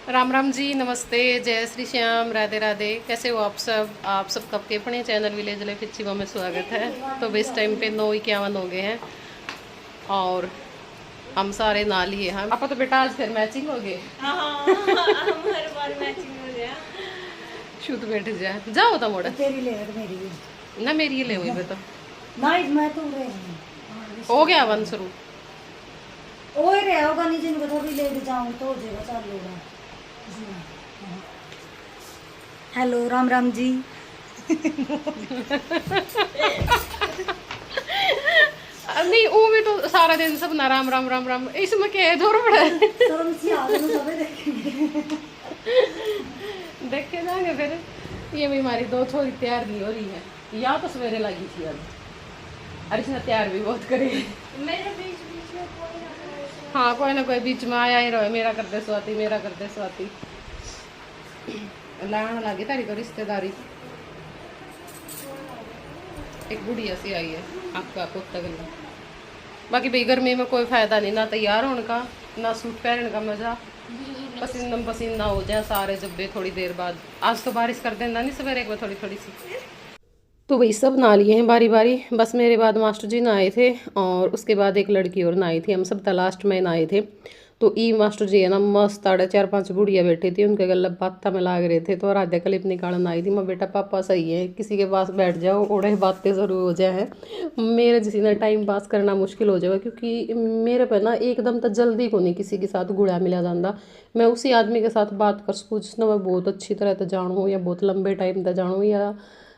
राम राम जी, नमस्ते, जय श्री श्याम, राधे राधे। कैसे हो आप सब कब के अपने चैनल विलेज लाइफ इच्छीवा में स्वागत है। तो इस टाइम पे 9:51 हो गए हैं और हम सारे ना लिए हैं। आप तो बेटा आज फिर मैचिंग हो गए। हाँ, हम हर बार मैचिंग हो गया। शुद्ध बैठ जाए जाओ तो मोड़ा तेरी ले मेरी भी। ना मेरी ये ले हुई तो नहीं मैं तो रे हो गया वन शुरू। ओए रे होगा नहीं जिनको थोड़ी ले जाऊं तो हो जाएगा चालू होगा। हेलो राम राम जी। नहीं वो भी तो सारा दिन सब ना राम राम राम राम, इसमें क्या है जोर पड़ा है। शर्म सी आ रही है सबे देखेंगे। देखे जाएंगे फिर। ये भी हमारी दो छोरी तैयार नहीं हो रही है, या तो सवेरे लगी थी अब। अरे इसने तैयार भी बहुत करे। मेरे बीच बीच में कोई ना हाँ कोई ना कोई बीच में आया ही रहे, मेरा कर दे स्वाति, मेरा कर दे स्वाति। लाने लगी तारी को रिश्तेदारी। एक बुढ़िया सी आई है आपका कुत्ता गला। बाकी भाई गर्मी में कोई फायदा नहीं ना तैयार होने का ना सूट पहनने का मजा। पसीना पसीना हो जाए सारे जब्बे थोड़ी देर बाद। आज तो बारिश कर देना नहीं सवेरे एक बार थोड़ी थोड़ी सी। तो वही सब नहा लिए हैं बारी बारी। बस मेरे बाद मास्टर जी नहाए थे और उसके बाद एक लड़की और नहाई थी। हम सब लास्ट में नहाए थे। तो ई मास्टर जी है ना मस्त आड़े 4-5 बुढ़िया बैठी थी, उनके गले बातें में लाग रहे थे। तो आराध्या क्लिप निकालने आई थी। मैं बेटा पापा सही है, किसी के पास बैठ जाओ ओढ़े बातें ज़रूर हो जाए हैं। मेरे जिसी ने टाइम पास करना मुश्किल हो जाएगा, क्योंकि मेरे पे ना एकदम तो जल्दी को नहीं किसी के साथ गुड़ा मिला जाता। मैं उसी आदमी के साथ बात कर सकूँ जिसने मैं बहुत अच्छी तरह से जानूँ या बहुत लंबे टाइम तक जानूँ, या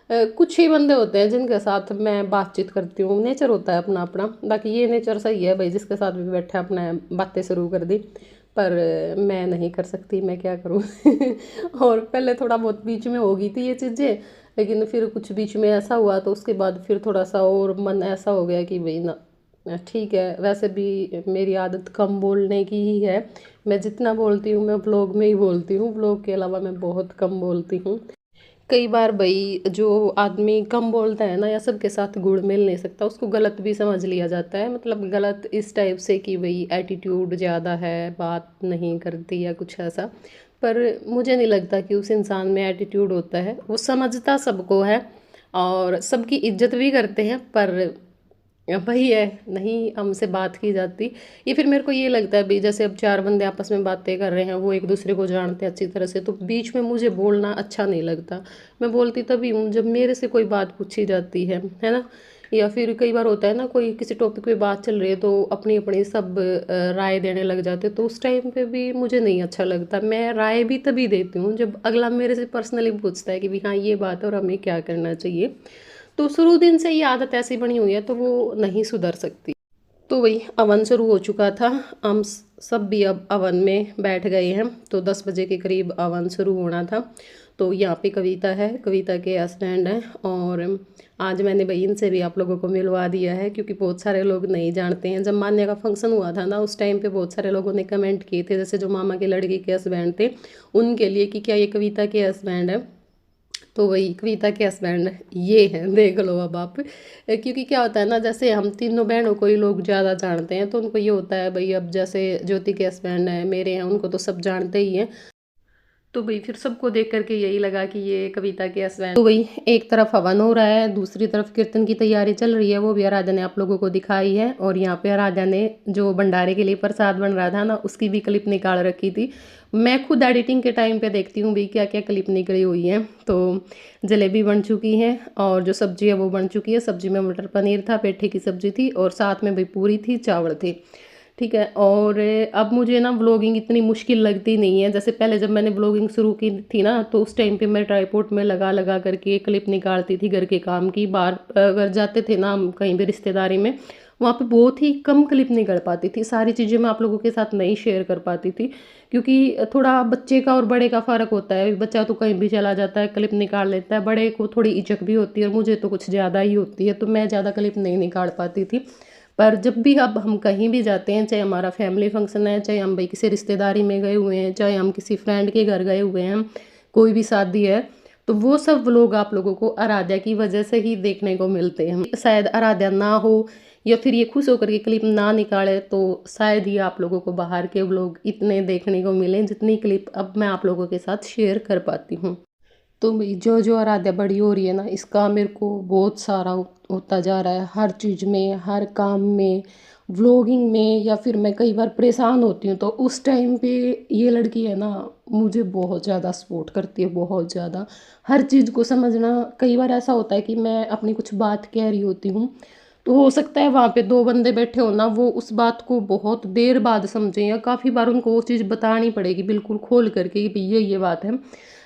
कुछ ही बंदे होते हैं जिनके साथ मैं बातचीत करती हूँ। नेचर होता है अपना अपना। बाकी ये नेचर सही है भाई, जिसके साथ भी बैठे अपने बातें शुरू कर दी। पर मैं नहीं कर सकती, मैं क्या करूँ। और पहले थोड़ा बहुत बीच में हो गई थी ये चीज़ें, लेकिन फिर कुछ बीच में ऐसा हुआ तो उसके बाद फिर थोड़ा सा और मन ऐसा हो गया कि भाई ना ठीक है। वैसे भी मेरी आदत कम बोलने की ही है। मैं जितना बोलती हूँ मैं व्लॉग में ही बोलती हूँ, व्लॉग के अलावा मैं बहुत कम बोलती हूँ। कई बार भाई जो आदमी कम बोलता है ना या सबके साथ घुल मिल नहीं सकता, उसको गलत भी समझ लिया जाता है। मतलब गलत इस टाइप से कि भाई एटीट्यूड ज़्यादा है, बात नहीं करती या कुछ ऐसा। पर मुझे नहीं लगता कि उस इंसान में एटीट्यूड होता है। वो समझता सबको है और सबकी इज्जत भी करते हैं, पर वही है नहीं हमसे बात की जाती। ये फिर मेरे को ये लगता है भाई जैसे अब 4 बंदे आपस में बातें कर रहे हैं, वो एक दूसरे को जानते हैं अच्छी तरह से, तो बीच में मुझे बोलना अच्छा नहीं लगता। मैं बोलती तभी हूँ जब मेरे से कोई बात पूछी जाती है ना। या फिर कई बार होता है ना कोई किसी टॉपिक पे बात चल रही है तो अपनी अपनी सब राय देने लग जाते, तो उस टाइम पे भी मुझे नहीं अच्छा लगता। मैं राय भी तभी देती हूँ जब अगला मेरे से पर्सनली पूछता है कि भाई हाँ ये बात है और हमें क्या करना चाहिए। तो शुरू दिन से ये आदत ऐसी बनी हुई है तो वो नहीं सुधर सकती। तो वही अवन शुरू हो चुका था। हम सब भी अब अवन में बैठ गए हैं। तो 10 बजे के करीब अवन शुरू होना था। तो यहाँ पे कविता है, कविता के हस्बैंड हैं, और आज मैंने भाई इनसे भी आप लोगों को मिलवा दिया है, क्योंकि बहुत सारे लोग नहीं जानते हैं। जब मान्या का फंक्शन हुआ था ना उस टाइम पे बहुत सारे लोगों ने कमेंट किए थे, जैसे जो मामा के लड़की के हस्बैंड थे उनके लिए, कि क्या ये कविता के हस्बैंड है। तो वही कविता के हस्बैंड ये हैं, देख लो अब आप। क्योंकि क्या होता है ना, जैसे हम तीनों बहनों को ही लोग ज़्यादा जानते हैं, तो उनको ये होता है भाई अब जैसे ज्योति के हस्बैंड हैं, मेरे हैं, उनको तो सब जानते ही हैं। तो भाई फिर सबको देख करके यही लगा कि ये कविता के हस्बैंड। तो वही एक तरफ हवन हो रहा है, दूसरी तरफ कीर्तन की तैयारी चल रही है, वो भी आराध्या ने आप लोगों को दिखाई है। और यहाँ पे आराध्या ने जो भंडारे के लिए प्रसाद बन रहा था ना उसकी भी क्लिप निकाल रखी थी। मैं खुद एडिटिंग के टाइम पे देखती हूँ भी क्या क्या क्लिप निकली हुई है। तो जलेबी बन चुकी है और जो सब्जी है वो बन चुकी है। सब्जी में मटर पनीर था, पेठे की सब्जी थी और साथ में भाई पूरी थी, चावल थे। ठीक है। और अब मुझे ना व्लॉगिंग इतनी मुश्किल लगती नहीं है। जैसे पहले जब मैंने व्लॉगिंग शुरू की थी ना तो उस टाइम पे मैं ट्राईपोड में लगा लगा करके क्लिप निकालती थी घर के काम की। बाहर अगर जाते थे ना हम कहीं भी रिश्तेदारी में, वहाँ पे बहुत ही कम क्लिप निकल पाती थी। सारी चीज़ें मैं आप लोगों के साथ नहीं शेयर कर पाती थी, क्योंकि थोड़ा बच्चे का और बड़े का फ़र्क होता है। बच्चा तो कहीं भी चला जाता है क्लिप निकाल लेता है, बड़े को थोड़ी इचक भी होती है और मुझे तो कुछ ज़्यादा ही होती है, तो मैं ज़्यादा क्लिप नहीं निकाल पाती थी। पर जब भी अब हम कहीं भी जाते हैं, चाहे हमारा फैमिली फंक्शन है, चाहे हम भाई किसी रिश्तेदारी में गए हुए हैं, चाहे हम किसी फ्रेंड के घर गए हुए हैं, कोई भी शादी है, तो वो सब लोग आप लोगों को आराध्या की वजह से ही देखने को मिलते हैं। शायद आराध्या ना हो या फिर ये खुश होकर के क्लिप ना निकाले तो शायद ही आप लोगों को बाहर के व्लॉग इतने देखने को मिलें जितनी क्लिप अब मैं आप लोगों के साथ शेयर कर पाती हूँ। तो भाई जो आराध्या बड़ी हो रही है ना, इसका मेरे को बहुत सारा होता जा रहा है, हर चीज़ में, हर काम में, व्लॉगिंग में, या फिर मैं कई बार परेशान होती हूँ तो उस टाइम पे ये लड़की है ना मुझे बहुत ज़्यादा सपोर्ट करती है, बहुत ज़्यादा। हर चीज़ को समझना, कई बार ऐसा होता है कि मैं अपनी कुछ बात कह रही होती हूँ तो हो सकता है वहाँ पे दो बंदे बैठे हो ना, वो उस बात को बहुत देर बाद समझें, या काफ़ी बार उनको वो चीज़ बतानी पड़ेगी बिल्कुल खोल करके कि भई ये बात है।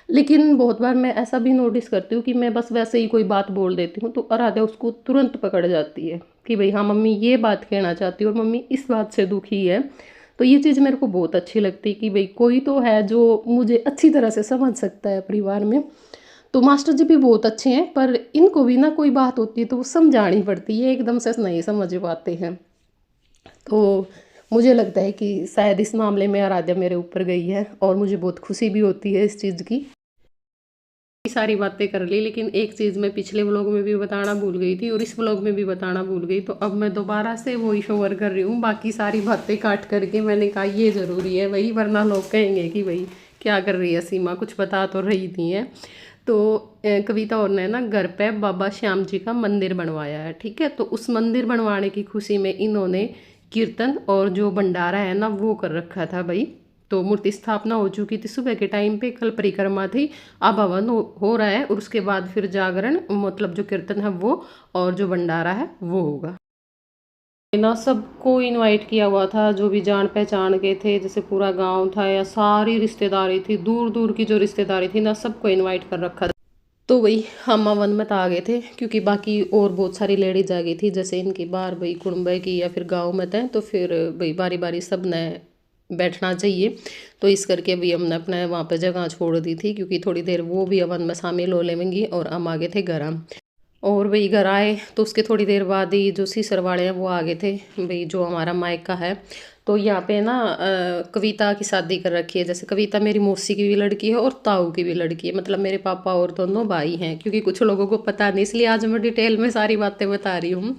लेकिन बहुत बार मैं ऐसा भी नोटिस करती हूँ कि मैं बस वैसे ही कोई बात बोल देती हूँ तो आराध्या उसको तुरंत पकड़ जाती है कि भाई हाँ मम्मी ये बात कहना चाहती है और मम्मी इस बात से दुखी है। तो ये चीज़ मेरे को बहुत अच्छी लगती है कि भाई कोई तो है जो मुझे अच्छी तरह से समझ सकता है परिवार में। तो मास्टर जी भी बहुत अच्छे हैं, पर इनको भी ना कोई बात होती है तो वो समझानी पड़ती है, एकदम से नहीं समझ पाते हैं। तो मुझे लगता है कि शायद इस मामले में आराध्या मेरे ऊपर गई है और मुझे बहुत खुशी भी होती है इस चीज़ की। सारी बातें कर ली, लेकिन एक चीज़ मैं पिछले व्लॉग में भी बताना भूल गई थी और इस व्लॉग में भी बताना भूल गई, तो अब मैं दोबारा से वॉइस ओवर कर रही हूँ। बाकी सारी बातें काट करके मैंने कहा ये ज़रूरी है वही, वरना लोग कहेंगे कि भाई क्या कर रही है सीमा, कुछ बता तो रही नहीं है। तो कविता और ने ना घर पे बाबा श्याम जी का मंदिर बनवाया है, ठीक है। तो उस मंदिर बनवाने की खुशी में इन्होंने कीर्तन और जो भंडारा है ना वो कर रखा था भाई। तो मूर्ति स्थापना हो चुकी थी सुबह के टाइम पे, कल परिक्रमा थी, अब हवन हो रहा है और उसके बाद फिर जागरण, मतलब जो कीर्तन है वो और जो भंडारा है वो होगा ना। सबको इनवाइट किया हुआ था जो भी जान पहचान के थे, जैसे पूरा गांव था या सारी रिश्तेदारी थी, दूर दूर की जो रिश्तेदारी थी ना सबको इनवाइट कर रखा था। तो वही हम वन में आ गए थे क्योंकि बाकी और बहुत सारी लेडीज आ गई थी, जैसे इनकी बार भाई कुड़ुम्बे की या फिर गाँव में थे, तो फिर भाई बारी बारी सब ने बैठना चाहिए। तो इस करके भी हमने अपने वहाँ पे जगह छोड़ दी थी क्योंकि थोड़ी देर वो भी हवन में शामिल हो लेंगी और हम आ गए थे घर। और भाई घर आए तो उसके थोड़ी देर बाद ही जो सीसर वाले हैं वो आ गए थे भाई, जो हमारा मायका है। तो यहाँ पे ना कविता की शादी कर रखी है, जैसे कविता मेरी मौसी की भी लड़की है और ताऊ की भी लड़की है, मतलब मेरे पापा और दोनों भाई हैं, क्योंकि कुछ लोगों को पता नहीं, इसलिए आज मैं डिटेल में सारी बातें बता रही हूँ।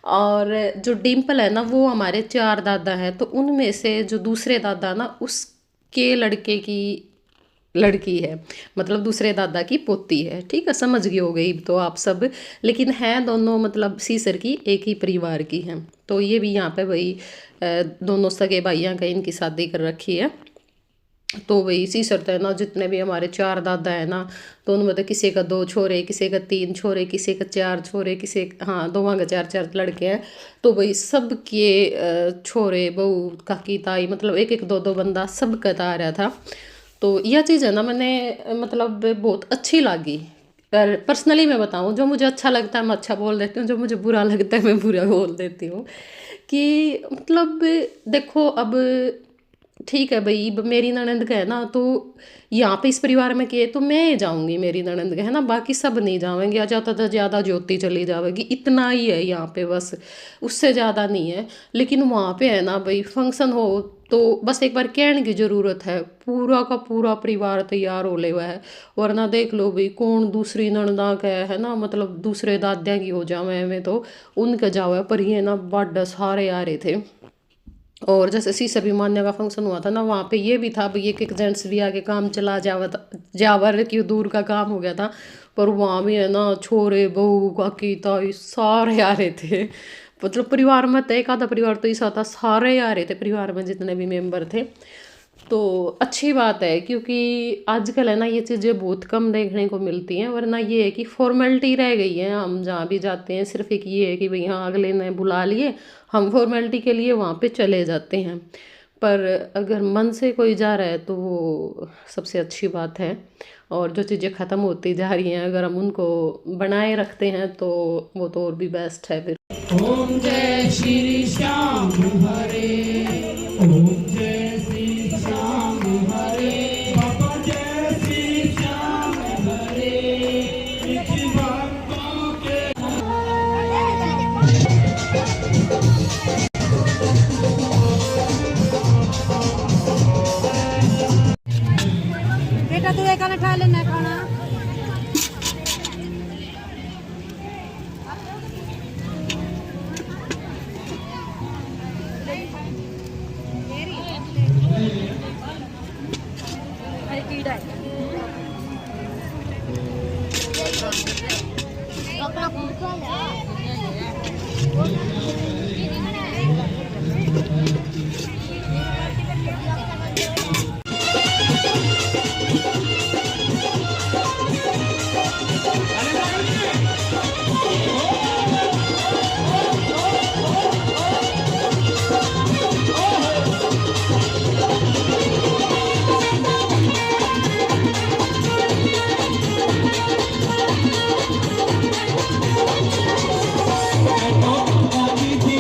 और जो डिम्पल है ना वो हमारे 4 दादा हैं, तो उनमें से जो दूसरे दादा ना उसके लड़के की लड़की है, मतलब दूसरे दादा की पोती है, ठीक है, समझ गई हो गई तो आप सब। लेकिन हैं दोनों मतलब सीसर की एक ही परिवार की हैं। तो ये भी यहाँ पे वही दोनों सगे भाइयों का इनकी शादी कर रखी है। तो वही सीसर तो है ना जितने भी हमारे 4 दादा है ना, तो उनमें तो किसी का 2 छोरे, किसी का 3 छोरे, किसी का 4 छोरे, किसी हाँ दोवां का 4 लड़के हैं। तो वही सब के छोरे बहू काकी ताई, मतलब एक एक दो बंदा सब का आ रहा था। तो यह चीज़ है ना मैंने मतलब बहुत अच्छी लगी। पर पर्सनली मैं बताऊँ, जो मुझे अच्छा लगता है मैं अच्छा बोल देती हूँ, जो मुझे बुरा लगता है मैं बुरा बोल देती हूँ। कि मतलब देखो अब ठीक है भाई, मेरी ननंद का है ना, तो यहाँ पे इस परिवार में किए तो मैं जाऊंगी मेरी ननंद का है ना, बाकी सब नहीं जाएंगे, या ज़्यादा से ज़्यादा ज्योति चली जाएगी, इतना ही है यहाँ पे बस, उससे ज़्यादा नहीं है। लेकिन वहाँ पे है ना भाई फंक्शन हो तो बस एक बार कहने की ज़रूरत है, पूरा का पूरा परिवार तैयार हो ले हुआ है। वरना देख लो भाई कौन दूसरी ननदा का है ना, मतलब दूसरे दादा की हो जावे में तो उनके जावे, पर ये ना बड़ा सारे आ रहे थे। और जैसे सीसर भिमान्या का फंक्शन हुआ था ना, वहाँ पे ये भी था भाई एक जेंट्स भी आके काम चला जावर क्यों दूर का काम हो गया था, पर वहाँ भी है ना छोरे बहू काकी ताई सारे आ रहे थे। मतलब परिवार में तो एक आधा परिवार तो ऐसा था सारे आ रहे थे परिवार में जितने भी मेंबर थे। तो अच्छी बात है क्योंकि आजकल है ना ये चीज़ें बहुत कम देखने को मिलती हैं, वरना ये है कि फॉर्मेलिटी रह गई है, हम जहाँ भी जाते हैं सिर्फ एक ये है कि भाई हाँ अगले ने बुला लिए, हम फॉर्मेलिटी के लिए वहाँ पे चले जाते हैं। पर अगर मन से कोई जा रहा है तो वो सबसे अच्छी बात है। और जो चीज़ें ख़त्म होती जा रही हैं अगर हम उनको बनाए रखते हैं तो वो तो और भी बेस्ट है फिर। ओम जय श्री श्याम हरे, ओम जय श्री श्याम हरे, बाबा जय श्री श्याम हरे, इस भक्तों के बेटा तू एक खा लेना खाना। कीड़ा है अपना कुत्ता बाबा जी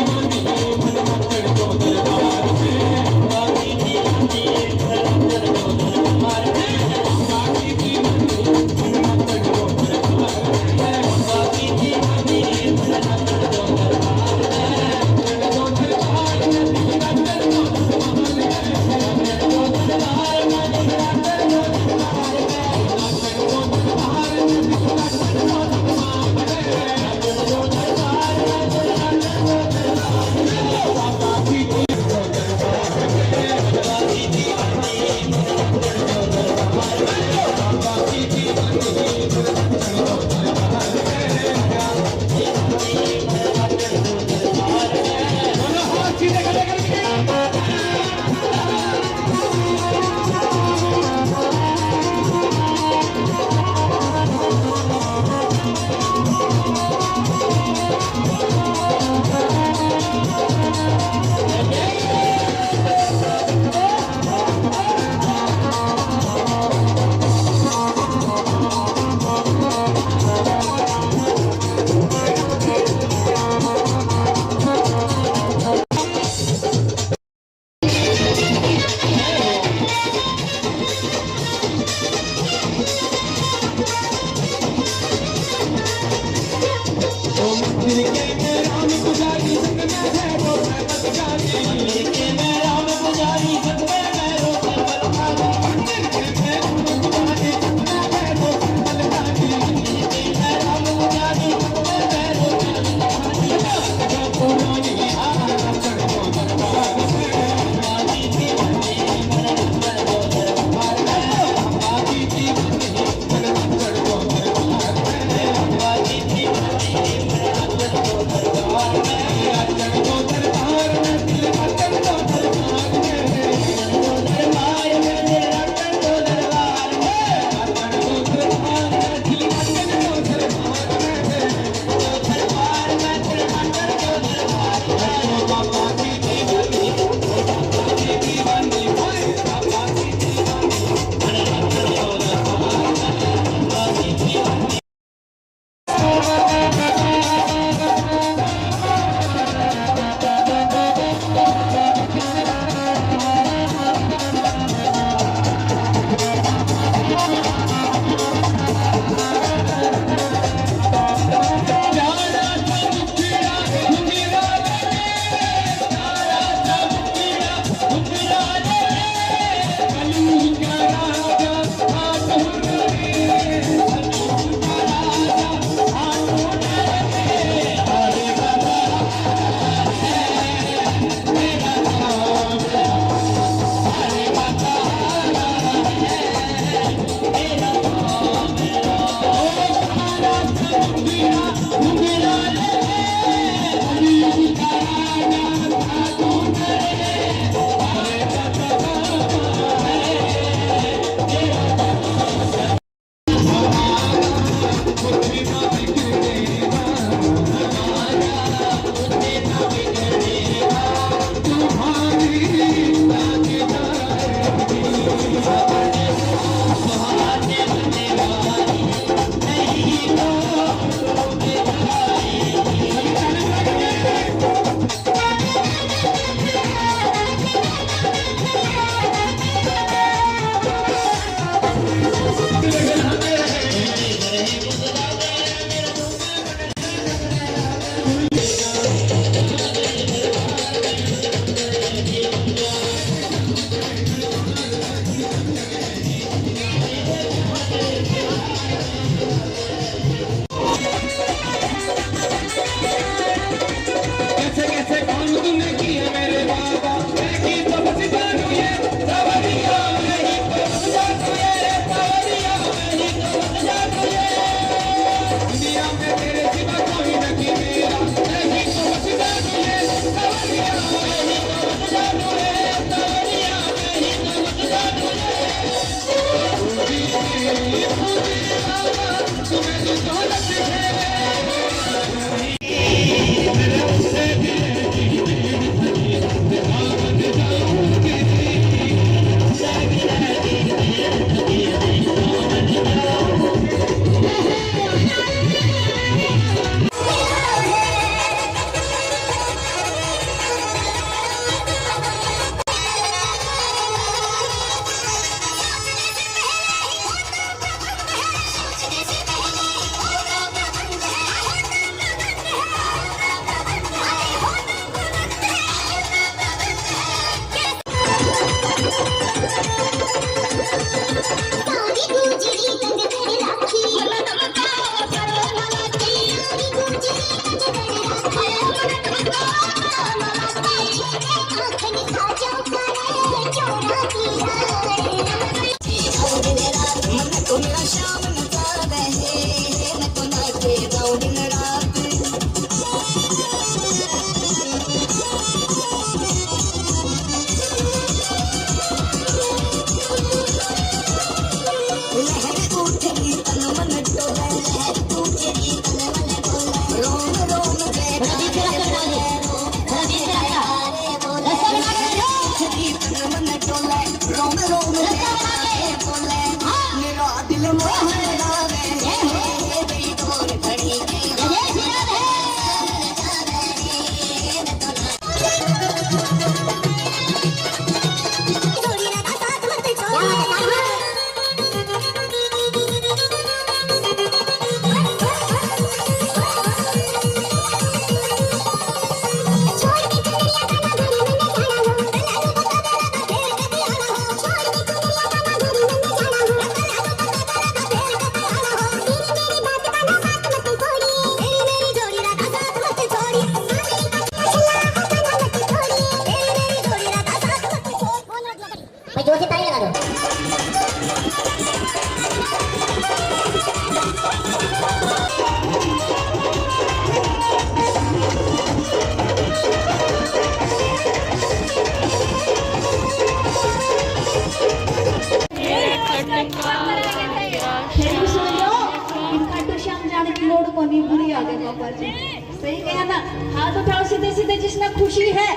जाने की लोड को नहीं भूली आगे बाबा जी सही कहा ना। हाथ उठाओ सीधे सीधे जिसमें खुशी है।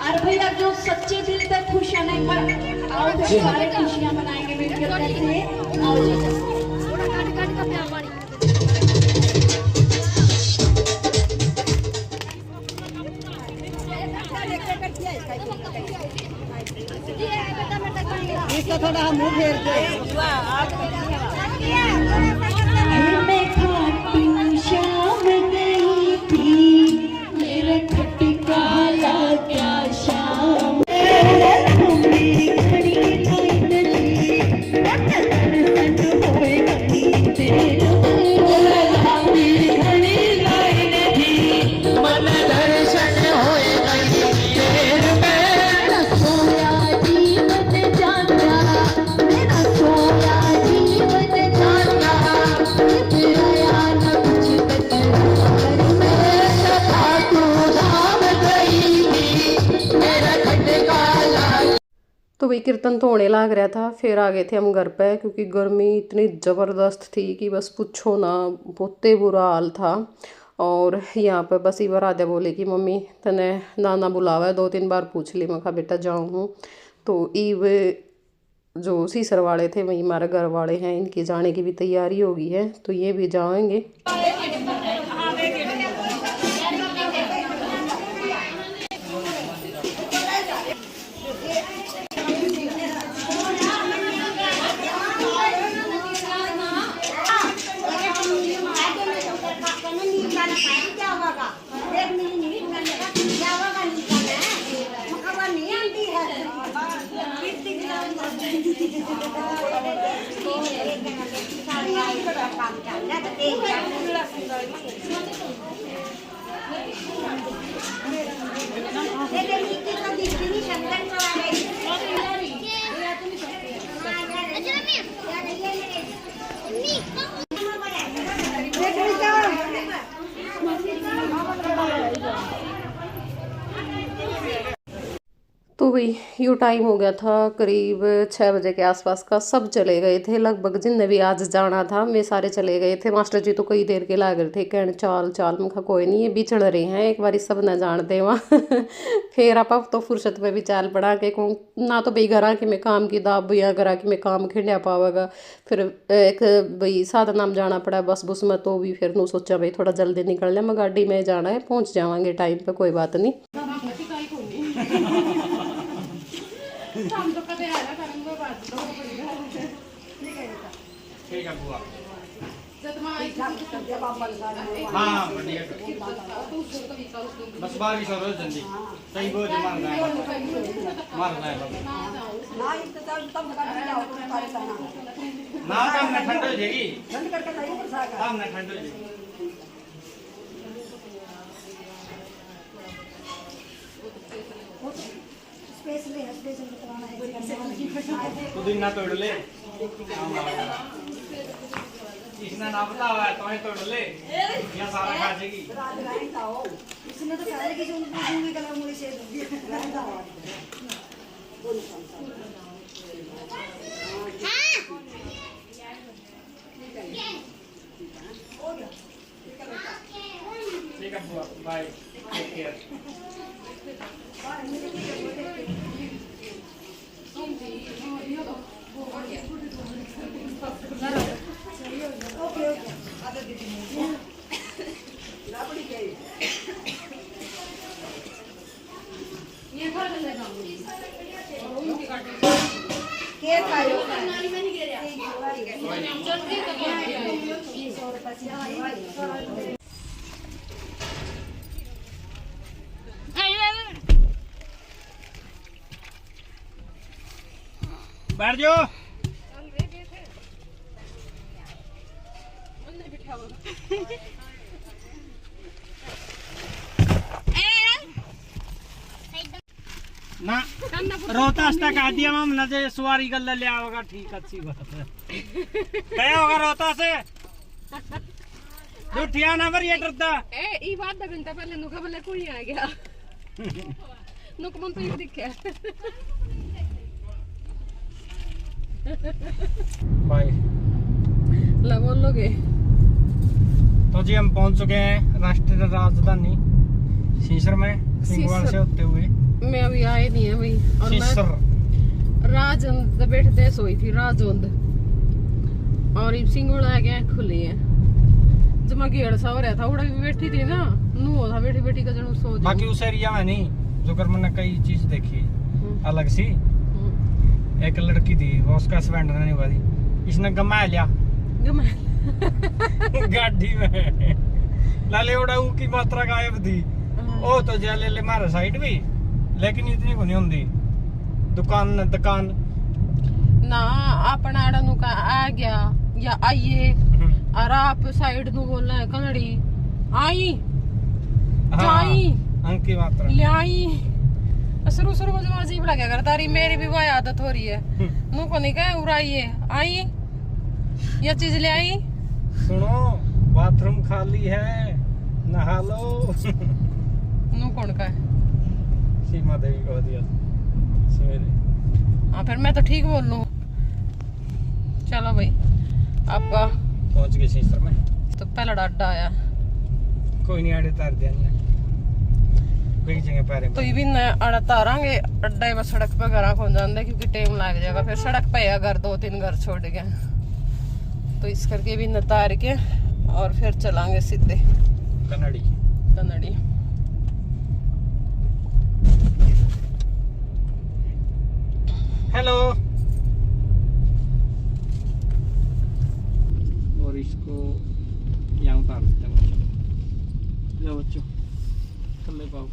और भैया जो सच्चे दिल से खुश है नहीं पर आओ तो सारे खुशियां मनाएंगे मिलकर करके। आओ जी इसका थोड़ा मुंह फेर दे। मैं खाटू शाम गई थी मेरे खटका क्या शाम मेरी घड़ी लाइन थी मन दर्शन होए सोया जीवन जाता मेरा सोया जीवन जाता तेरा यार न कुछ कर मैं खाटू धाम गई थी मेरा खटका तो वही कीर्तन तो होने लग रहा था, फिर आ गए थे हम घर पे क्योंकि गर्मी इतनी ज़बरदस्त थी कि बस पूछो ना, बहुत बुरा हाल था। और यहाँ पे बस इवर आद्या बोले कि मम्मी तने नाना बुलावा है, 2-3 बार पूछ ली। मैं कहा बेटा जाऊँ हूँ। तो ईव जो सीसर वाले थे वही हमारे घर वाले हैं, इनकी जाने की भी तैयारी हो गई है तो ये भी जाएंगे। तो भाई यूँ टाइम हो गया था करीब 6 बजे के आसपास का। सब चले गए थे लगभग, जिनने भी आज जाना था वे सारे चले गए थे। मास्टर जी तो कई देर के ला गए थे, कहने चाल चाल। मैं कहा कोई नहीं, ये भी चढ़ रहे हैं एक बार सब न जानते वहाँ। फिर आप तो फुर्सत में भी चाल पड़ा के कहूँ ना, तो भाई घर आके मैं काम की दाब भैया घर आके मैं काम खिंडा पावेगा। फिर एक भाई साधन नाम जाना पड़ा बस बुस में, तो भी फिर नू सोचा भाई थोड़ा जल्दी निकल लिया। मैं गाड़ी में जाना है, पहुँच जावांगे टाइम पे, कोई बात नहीं। ठीक है बुआ। हाँ बढ़िया। बस 12 रोज जल्दी सही बोझ मारना है ना काम में ठंड हो जाएगी, काम में ठंड हो जाएगी। तू दिन ना तोड़ ले, इसने ना पता हुआ है तुम्हें तोड़ ले या सारा खा जाएगी। इसने तो सारे की जो उनकी कलर मुझे से ठीक है बुआ, बाय, टेक केयर। बैठ जाओ। ना रोहतास तक आ दिया हम न जे सवारी गल ले आओगा ठीक अच्छी बात है। गया होगा रोहतास से जो ठिया ना पर ये डरता ए ई बात दा घंटा पहले नुका बोले कोई आ गया नुक मन तो ये दिखे भाई ला बोलोगे। तो जी हम पहुंच चुके हैं राष्ट्रीय राजधानी शीशर में सिंगवाल से होते हुए। मैं अभी आए नहीं है भाई। और शीशर मैं राजोंद बैठते सोई थी राजोंद और इब सिंगोल आ गया खुली है जब मैं गेड़ सा हो रहा था उड़ा भी बैठी थी ना नू था बैठी बैठी का जनू सो बाकी उस एरिया में नहीं जो कर मैंने कई चीज देखी अलग सी। एक लड़की थी वो उसका हस्बैंड नहीं हुआ थी इसने गमा लिया गाड़ी में लाले उड़ाऊ की मात्रा गायब थी। ओ तो जाले ले मारे साइड भी लेकिन इतनी को नहीं होंगी दुकान ना अपना आड़ा नु का आ गया या आइए और आप साइड नु बोलना है कन्नड़ी आई जाई अंक की मात्रा ले आई शुरू शुरू में अजीब लगा करता रही मेरी भी वही आदत हो रही है नु को नहीं कहे उड़ाइए आई ये चीज ले आई सुनो बाथरूम खाली है नहा लो नु कौन का है सीमा देवी को दिया सवेरे। हाँ फिर मैं तो ठीक बोल लूँ। चलो भाई आपका पहुंच गए शीशर में तो पहला अड्डा आया कोई नहीं आड़े तार दिया कई जगह पैरे तो ये भी न अड़ा तारांगे अड्डा बस सड़क पे घर को जाते क्योंकि टाइम लग जाएगा फिर सड़क पे है घर 2-3 घर छोड़ के तो इस करके भी न तार के और फिर चलांगे सीधे कन्नड़ी। हेलो और इसको यहाँ उतार देते हैं बच्चों चल ले पाओ।